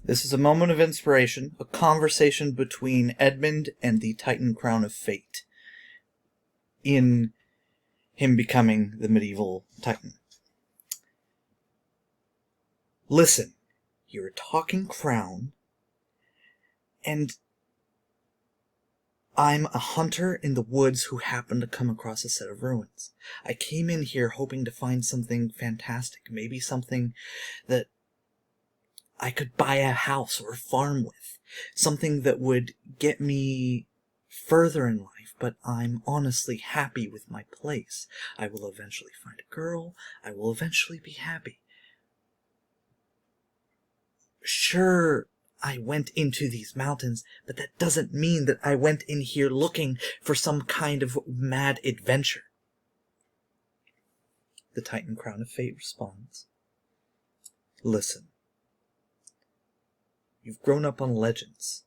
This is a moment of inspiration, a conversation between Edmund and the Titan Crown of Fate, in him becoming the medieval Titan. Listen, you're a talking crown, and I'm a hunter in the woods who happened to come across a set of ruins. I came in here hoping to find something fantastic, maybe something that I could buy a house or a farm with, something that would get me further in life, but I'm honestly happy with my place. I will eventually find a girl, I will eventually be happy. Sure, I went into these mountains, but that doesn't mean that I went in here looking for some kind of mad adventure. The Titan Crown of Fate responds, listen. You've grown up on legends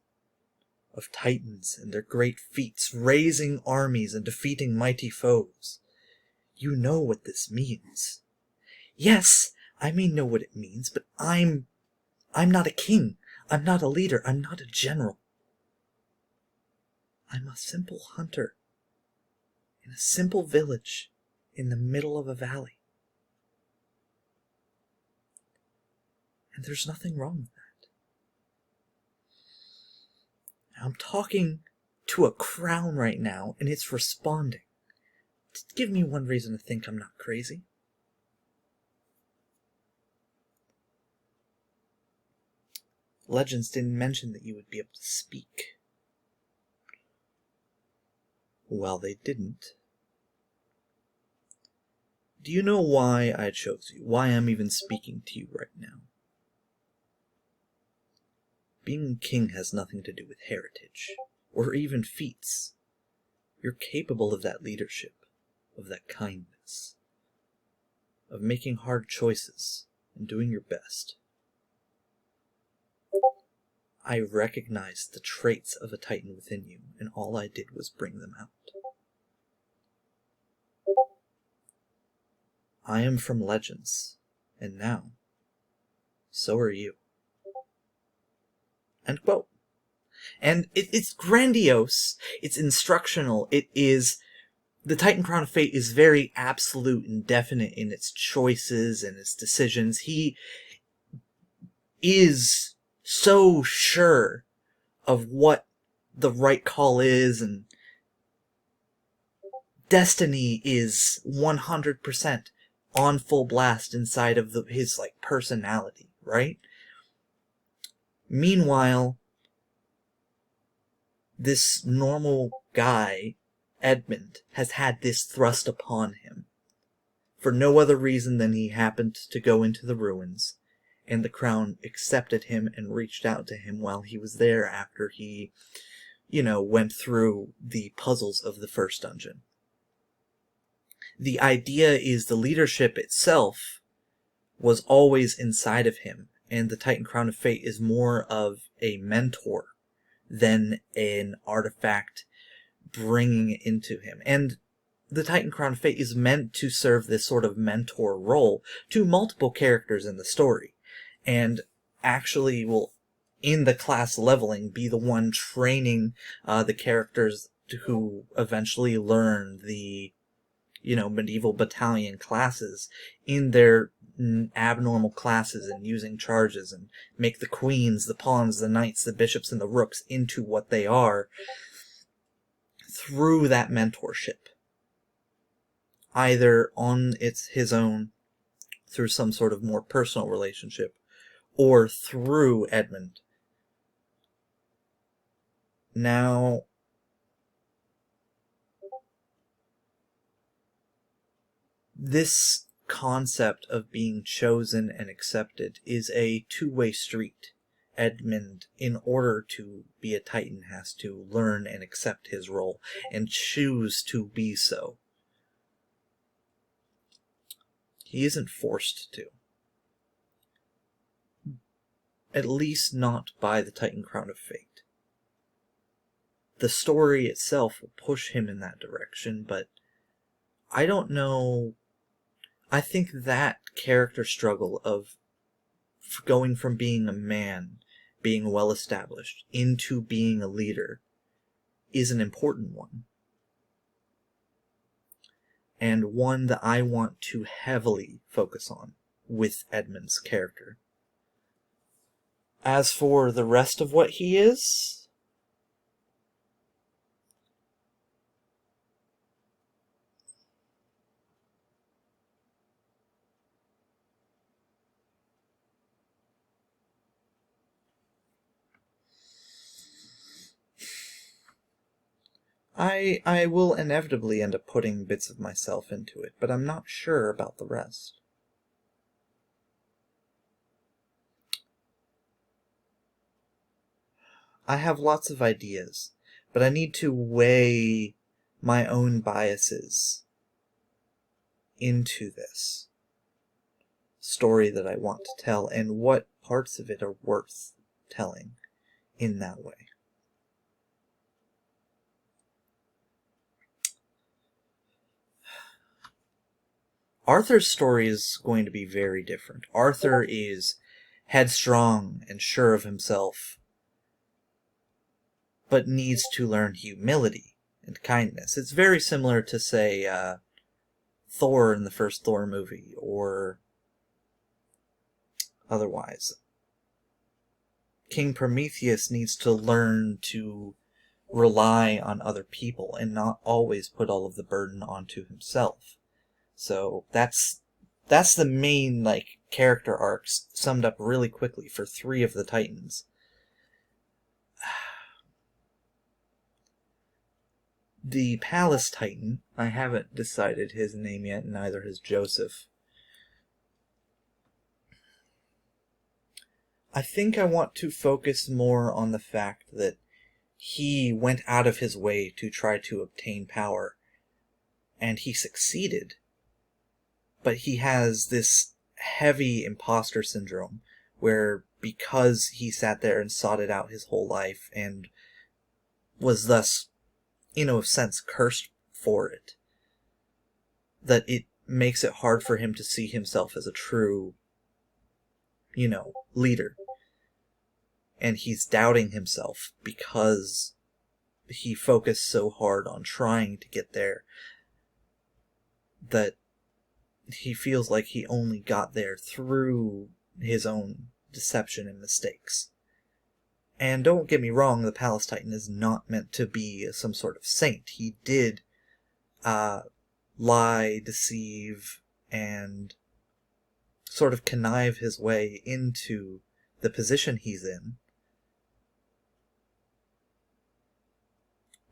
of titans and their great feats, raising armies and defeating mighty foes. You know what this means. Yes, I may know what it means, but I'm not a king. I'm not a leader. I'm not a general. I'm a simple hunter in a simple village in the middle of a valley. And there's nothing wrong with that. I'm talking to a crown right now, and it's responding. Give me one reason to think I'm not crazy. Legends didn't mention that you would be able to speak. Well, they didn't. Do you know why I chose you? Why I'm even speaking to you right now? Being king has nothing to do with heritage, or even feats. You're capable of that leadership, of that kindness, of making hard choices and doing your best. I recognized the traits of a Titan within you, and all I did was bring them out. I am from legends, and now, so are you. End quote. And it's grandiose, it's instructional, the Titan Crown of Fate is very absolute and definite in its choices and its decisions. He is so sure of what the right call is, and destiny is 100% on full blast inside of his personality, right? Meanwhile, this normal guy, Edmund, has had this thrust upon him for no other reason than he happened to go into the ruins, and the crown accepted him and reached out to him while he was there after he, went through the puzzles of the first dungeon. The idea is the leadership itself was always inside of him, and the Titan Crown of Fate is more of a mentor than an artifact bringing it into him. And the Titan Crown of Fate is meant to serve this sort of mentor role to multiple characters in the story, and actually will, in the class leveling, be the one training the characters who eventually learn the medieval battalion classes in their abnormal classes, and using charges and make the queens, the pawns, the knights, the bishops, and the rooks into what they are through that mentorship. Either on his own, through some sort of more personal relationship, or through Edmund. Now, this concept of being chosen and accepted is a two-way street. Edmund, in order to be a Titan, has to learn and accept his role and choose to be so. He isn't forced to. At least not by the Titan Crown of Fate. The story itself will push him in that direction, but I don't know. I think that character struggle of going from being a man being well established, into being a leader, is an important one. And one that I want to heavily focus on with Edmund's character. As for the rest of what he is, I will inevitably end up putting bits of myself into it, but I'm not sure about the rest. I have lots of ideas, but I need to weigh my own biases into this story that I want to tell, and what parts of it are worth telling in that way. Arthur's story is going to be very different. Arthur is headstrong and sure of himself, but needs to learn humility and kindness. It's very similar to, say, Thor in the first Thor movie, or otherwise. King Prometheus needs to learn to rely on other people and not always put all of the burden onto himself. So that's the main character arcs summed up really quickly for 3 of the Titans. The Palace Titan, I haven't decided his name yet, neither has Joseph. I think I want to focus more on the fact that he went out of his way to try to obtain power, and he succeeded. But he has this heavy imposter syndrome, where because he sat there and sought it out his whole life, and was thus, in a sense, cursed for it, that it makes it hard for him to see himself as a true, leader. And he's doubting himself because he focused so hard on trying to get there that he feels like he only got there through his own deception and mistakes. And don't get me wrong, the Palace Titan is not meant to be some sort of saint. He did lie, deceive, and sort of connive his way into the position he's in.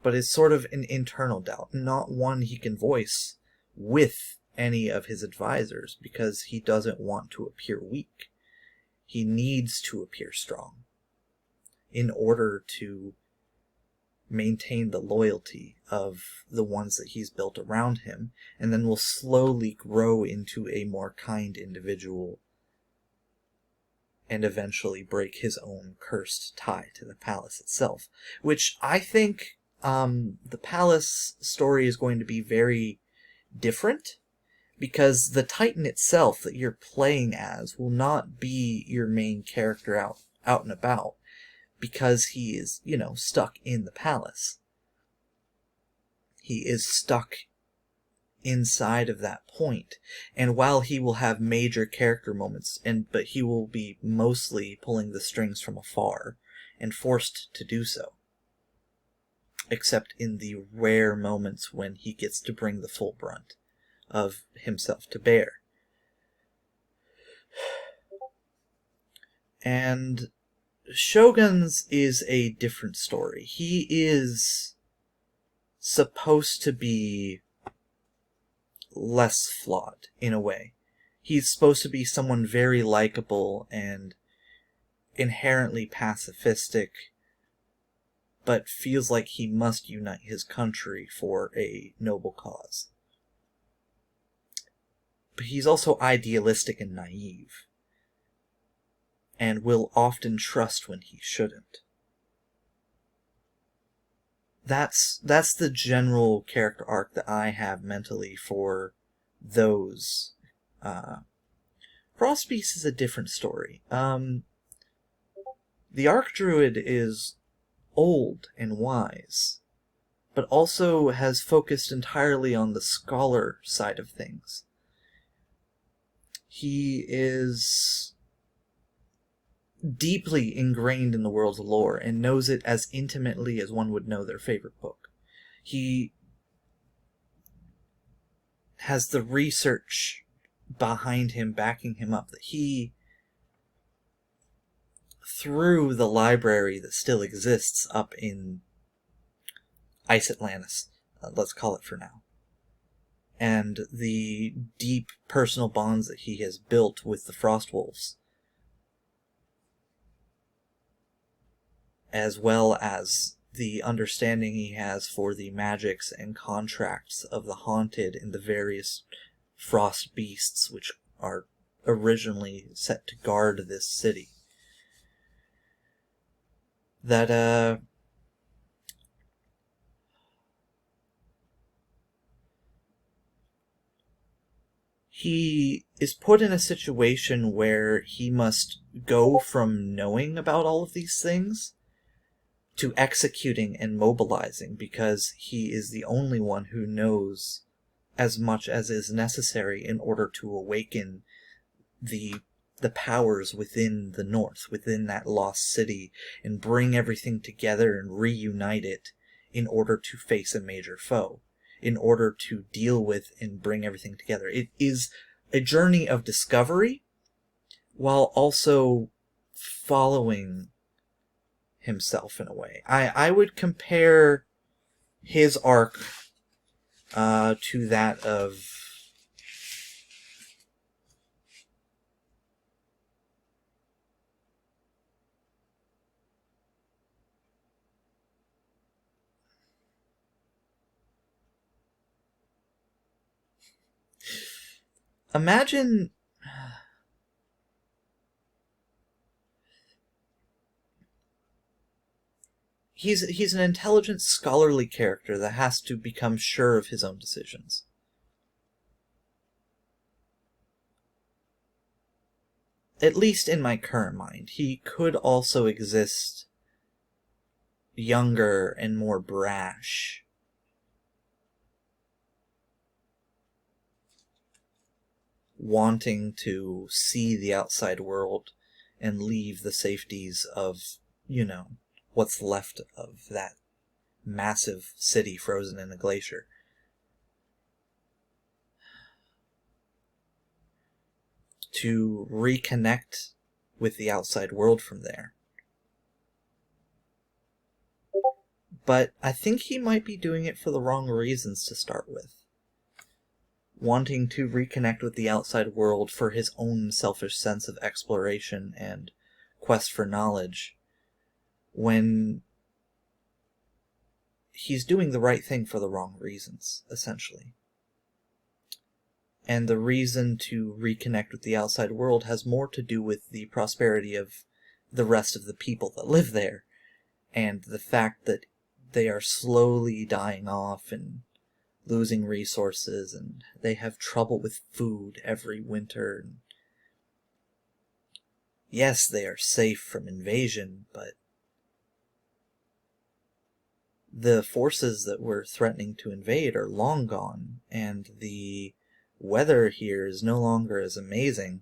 But it's sort of an internal doubt, not one he can voice with any of his advisors, because he doesn't want to appear weak. He needs to appear strong in order to maintain the loyalty of the ones that he's built around him, and then will slowly grow into a more kind individual and eventually break his own cursed tie to the palace itself. Which I think the palace story is going to be very different, because the Titan itself that you're playing as will not be your main character out and about, because he is, stuck in the palace. He is stuck inside of that point. And while he will have major character moments, but he will be mostly pulling the strings from afar, and forced to do so. Except in the rare moments when he gets to bring the full brunt of himself to bear. And Shogun's is a different story. He is supposed to be less flawed, in a way. He's supposed to be someone very likable and inherently pacifistic, but feels like he must unite his country for a noble cause. But he's also idealistic and naive, and will often trust when he shouldn't. That's the general character arc that I have mentally for those. Frostbeast is a different story. The Archdruid is old and wise, but also has focused entirely on the scholar side of things. He is deeply ingrained in the world's lore and knows it as intimately as one would know their favorite book. He has the research behind him, backing him up, that he, through the library that still exists up in Ice Atlantis, let's call it for now, and the deep personal bonds that he has built with the Frostwolves, as well as the understanding he has for the magics and contracts of the Haunted and the various frost beasts which are originally set to guard this city. That, he is put in a situation where he must go from knowing about all of these things to executing and mobilizing, because he is the only one who knows as much as is necessary in order to awaken the powers within the North, within that lost city, and bring everything together and reunite it in order to face a major foe, in order to deal with and bring everything together. It is a journey of discovery while also following himself in a way. I would compare his arc to that of imagine he's an intelligent, scholarly character that has to become sure of his own decisions. At least in my current mind. He could also exist younger and more brash, wanting to see the outside world and leave the safeties of, what's left of that massive city frozen in a glacier. To reconnect with the outside world from there. But I think he might be doing it for the wrong reasons to start with. Wanting to reconnect with the outside world for his own selfish sense of exploration and quest for knowledge, when he's doing the right thing for the wrong reasons, essentially. And the reason to reconnect with the outside world has more to do with the prosperity of the rest of the people that live there, and the fact that they are slowly dying off and losing resources, and they have trouble with food every winter. And yes, they are safe from invasion, but the forces that were threatening to invade are long gone, and the weather here is no longer as amazing,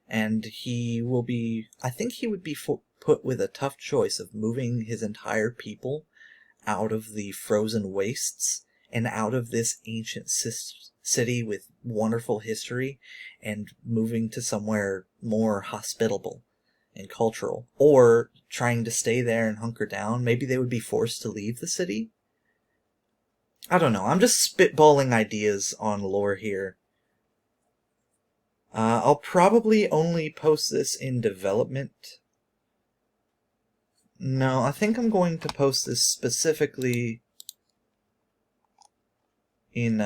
and I think he would be put with a tough choice of moving his entire people out of the frozen wastes and out of this ancient city with wonderful history and moving to somewhere more hospitable and cultural, or trying to stay there and hunker down. Maybe they would be forced to leave the city. I don't know. I'm just spitballing ideas on lore here. I'll probably only post this in development. No, I think I'm going to post this specifically in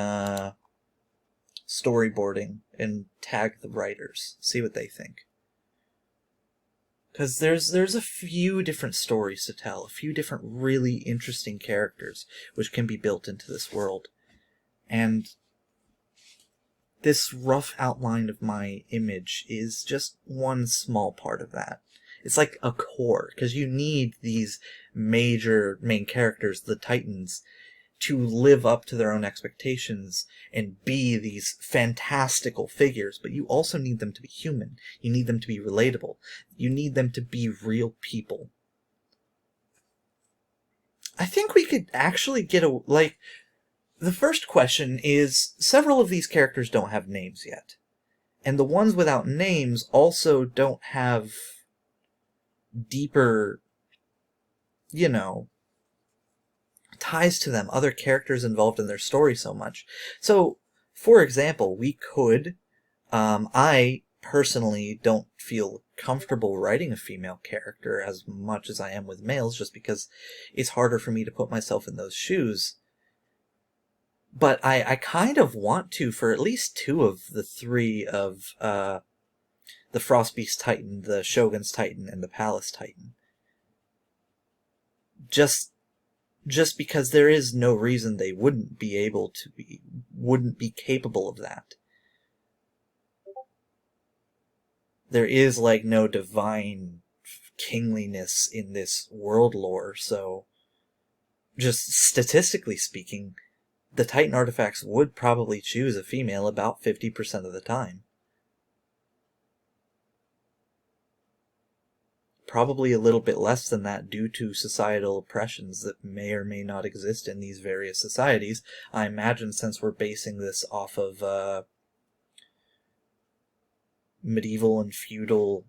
storyboarding and tag the writers, see what they think. Because there's a few different stories to tell, a few different really interesting characters which can be built into this world. And this rough outline of my image is just one small part of that. It's like a core, because you need these major main characters, the Titans, to live up to their own expectations and be these fantastical figures, but you also need them to be human. You need them to be relatable. You need them to be real people. I think we could actually get the first question is, several of these characters don't have names yet. And the ones without names also don't have deeper, ties to them, other characters involved in their story so much. So, for example, we could, I personally don't feel comfortable writing a female character as much as I am with males, just because it's harder for me to put myself in those shoes. But I kind of want to for at least two of the three of the Frostbeast Titan, the Shogun's Titan, and the Palace Titan. Just because there is no reason they wouldn't be capable of that. There is no divine kingliness in this world lore, so just statistically speaking, the Titan artifacts would probably choose a female about 50% of the time. Probably a little bit less than that due to societal oppressions that may or may not exist in these various societies. I imagine, since we're basing this off of medieval and feudal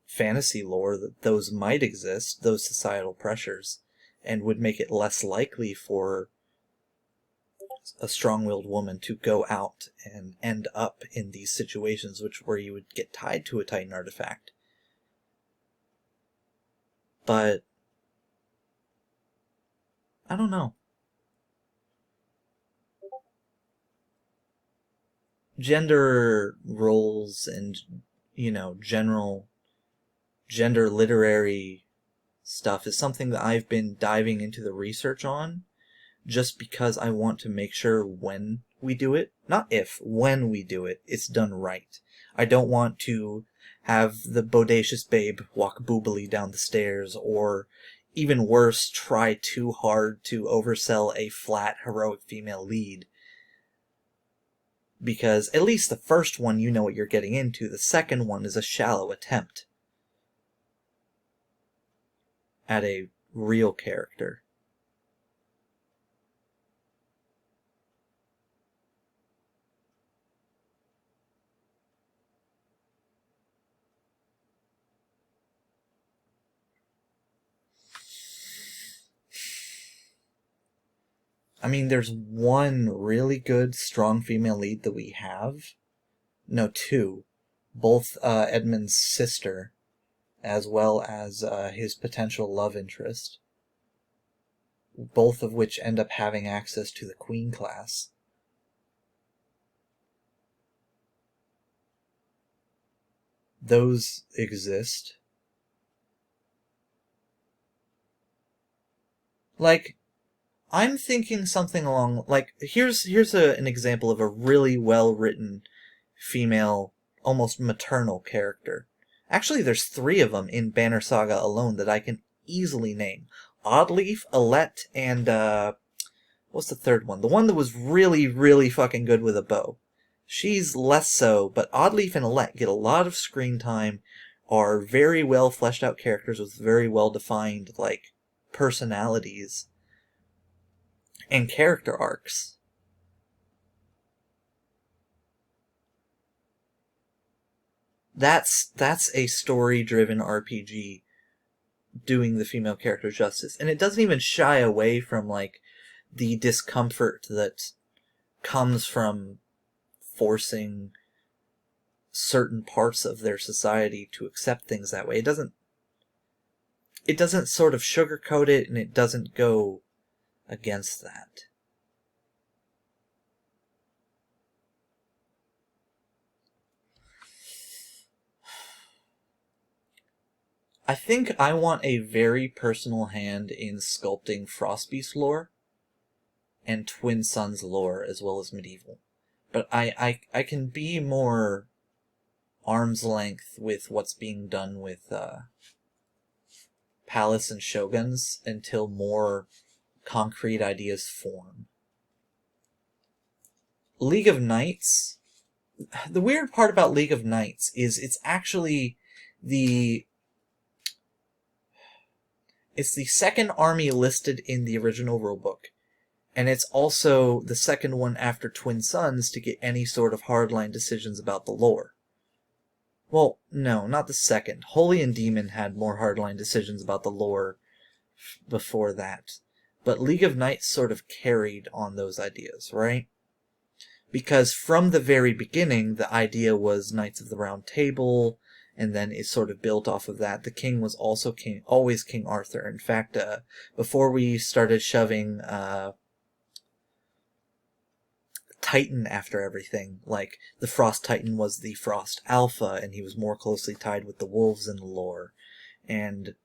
fantasy lore, that those might exist, those societal pressures, and would make it less likely for a strong-willed woman to go out and end up in these situations where you would get tied to a Titan artifact. But I don't know. Gender roles and, general gender literary stuff is something that I've been diving into the research on, just because I want to make sure when we do it, not if, when we do it, it's done right. I don't want to have the bodacious babe walk boobily down the stairs, or even worse, try too hard to oversell a flat, heroic female lead. Because at least the first one, you know what you're getting into. The second one is a shallow attempt at a real character. I mean, there's one really good, strong female lead that we have. No, two. Both Edmund's sister, as well as his potential love interest. Both of which end up having access to the Queen class. Those exist. I'm thinking something along, here's an example of a really well-written female, almost maternal character. Actually, there's 3 of them in Banner Saga alone that I can easily name. Oddleif, Alette, and, what's the third one? The one that was really, really fucking good with a bow. She's less so, but Oddleif and Alette get a lot of screen time, are very well fleshed out characters with very well defined, personalities and character arcs. That's a story-driven RPG doing the female character justice, and it doesn't even shy away from the discomfort that comes from forcing certain parts of their society to accept things that way. It doesn't sort of sugarcoat it, and it doesn't go against that. I think I want a very personal hand in sculpting Frostbeast lore and Twin Suns lore, as well as medieval. But I can be more arm's length with what's being done with palace and shoguns until more concrete ideas form. League of Knights, the weird part about League of Knights is it's actually the second army listed in the original rulebook, and it's also the second one after Twin Suns to get any sort of hardline decisions about the lore. Well, no, not the second. Holy and Demon had more hardline decisions about the lore before that. But League of Knights sort of carried on those ideas, right? Because from the very beginning, the idea was Knights of the Round Table, and then it sort of built off of that. The king was also always King Arthur. In fact, before we started shoving Titan after everything, like the Frost Titan was the Frost Alpha, and he was more closely tied with the wolves in the lore, and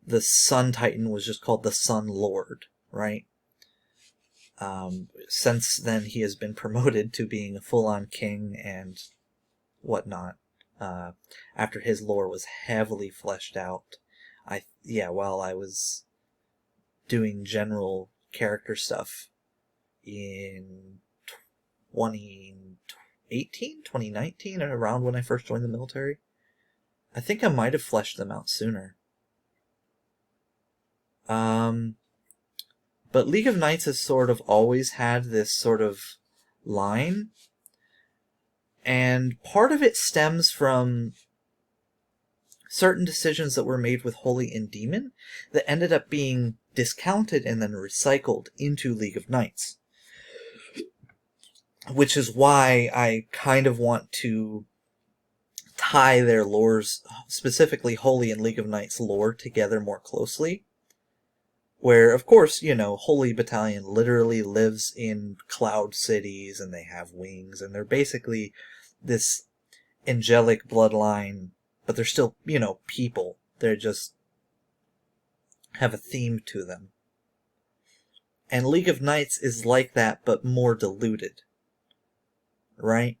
the Sun Titan was just called the Sun Lord, right? Since then, he has been promoted to being a full-on king and whatnot, after his lore was heavily fleshed out. While I was doing general character stuff in 2019, around when I first joined the military. I think I might have fleshed them out sooner. But League of Knights has sort of always had this sort of line, and part of it stems from certain decisions that were made with Holy and Demon that ended up being discounted and then recycled into League of Knights. Which is why I kind of want to tie their lores, specifically Holy and League of Knights lore, together more closely. Where, of course, Holy Battalion literally lives in cloud cities, and they have wings, and they're basically this angelic bloodline, but they're still, people. They just have a theme to them. And League of Knights is like that, but more diluted. Right?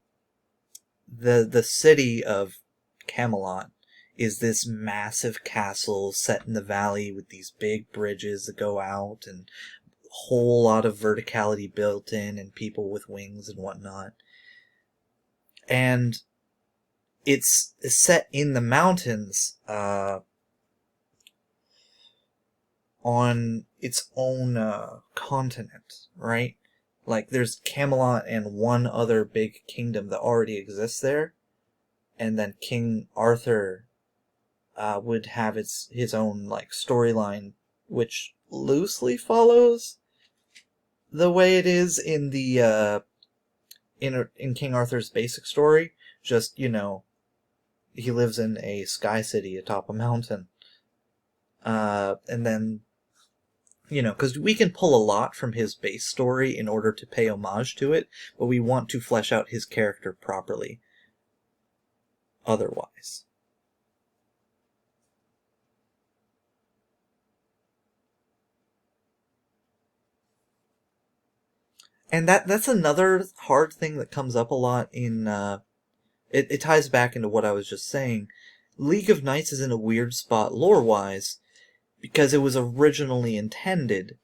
The city of Camelot is this massive castle set in the valley with these big bridges that go out and a whole lot of verticality built in and people with wings and whatnot. And it's set in the mountains on its own continent, right? Like, there's Camelot and one other big kingdom that already exists there. And then King Arthur would have his own, storyline, which loosely follows the way it is in the, in King Arthur's basic story. Just, he lives in a sky city atop a mountain. And then, because we can pull a lot from his base story in order to pay homage to it, but we want to flesh out his character properly otherwise. And that's another hard thing that comes up a lot in, it ties back into what I was just saying. League of Knights is in a weird spot lore-wise, because it was originally intended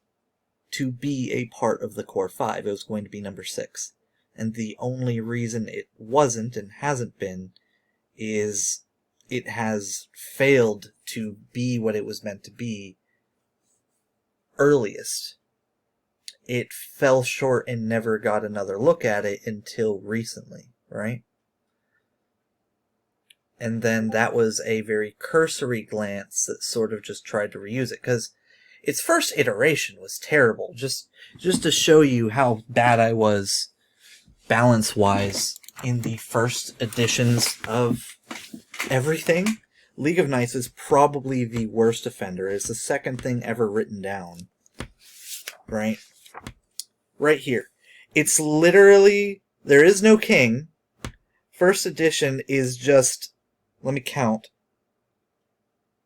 to be a part of the Core 5. It was going to be number 6. And the only reason it wasn't and hasn't been is it has failed to be what it was meant to be earliest. It fell short and never got another look at it until recently, right? And then that was a very cursory glance that sort of just tried to reuse it, because its first iteration was terrible. Just to show you how bad I was balance-wise in the first editions of everything, League of Knights is probably the worst offender. It's the second thing ever written down. Right? Right here. It's literally, there is no king. First edition is just, let me count.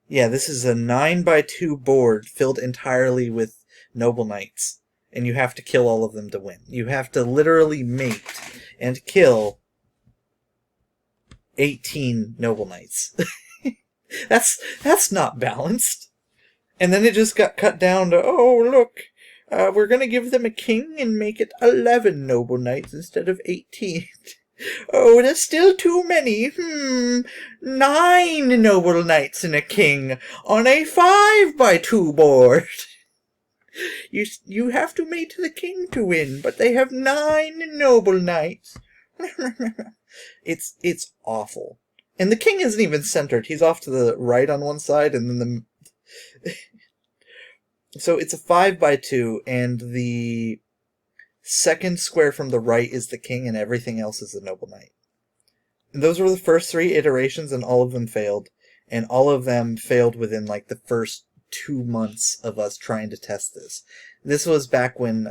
Yeah, this is a 9x2 board filled entirely with noble knights. And you have to kill all of them to win. You have to literally mate and kill 18 noble knights. That's not balanced. And then it just got cut down to, oh, look, we're going to give them a king and make it 11 noble knights instead of 18. Oh, there's still too many. 9 noble knights and a king on a 5x2 board. You have to mate the king to win, but they have 9 noble knights. It's awful. And the king isn't even centered. He's off to the right on one side, and then so it's a 5x2, and the second square from the right is the king, and everything else is the noble knight. And those were the first 3 iterations, and all of them failed. And all of them failed within, like, the first 2 months of us trying to test this. This was back when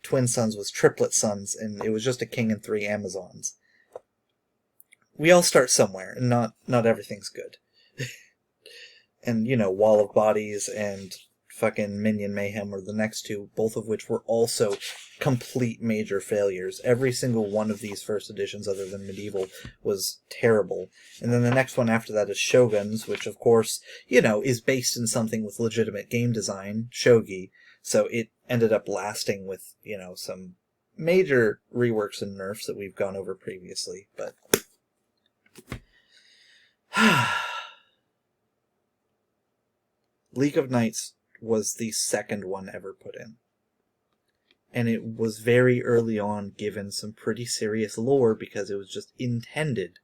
Twin Suns was Triplet Suns, and it was just a king and 3 Amazons. We all start somewhere, and not everything's good. And, you know, Wall of Bodies and fucking Minion Mayhem were the next 2, both of which were also complete major failures. Every single one of these first editions, other than Medieval, was terrible. And then the next one after that is Shoguns, which, of course, you know, is based in something with legitimate game design, shogi, so it ended up lasting with, you know, some major reworks and nerfs that we've gone over previously, but... League of Knights was the second one ever put in. And it was very early on given some pretty serious lore because it was just intended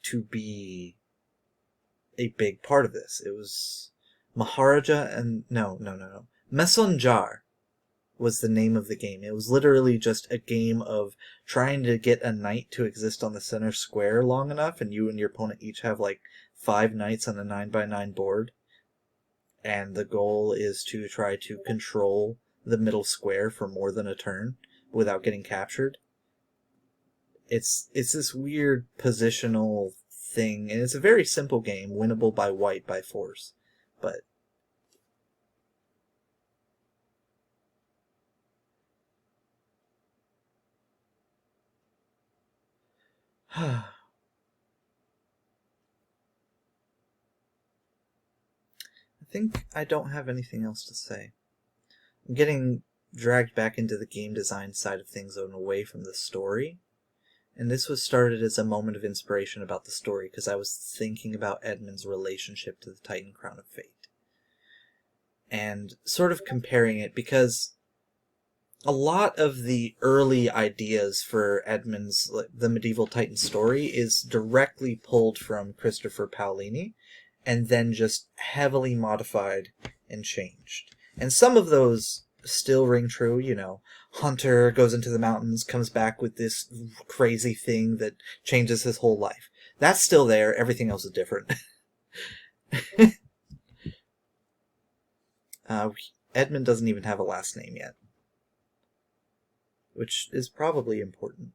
to be a big part of this. It was Maharaja and... No. Mesonjar was the name of the game. It was literally just a game of trying to get a knight to exist on the center square long enough, and you and your opponent each have like 5 knights on a 9x9 board. And the goal is to try to control the middle square for more than a turn without getting captured. It's this weird positional thing, and it's a very simple game, winnable by white by force. But I think I don't have anything else to say. I'm getting dragged back into the game design side of things and away from the story. And this was started as a moment of inspiration about the story because I was thinking about Edmund's relationship to the Titan Crown of Fate. And sort of comparing it because a lot of the early ideas for Edmund's, the medieval Titan story, is directly pulled from Christopher Paolini and then just heavily modified and changed. And some of those still ring true, you know. Hunter goes into the mountains, comes back with this crazy thing that changes his whole life. That's still there, everything else is different. Edmund doesn't even have a last name yet, which is probably important.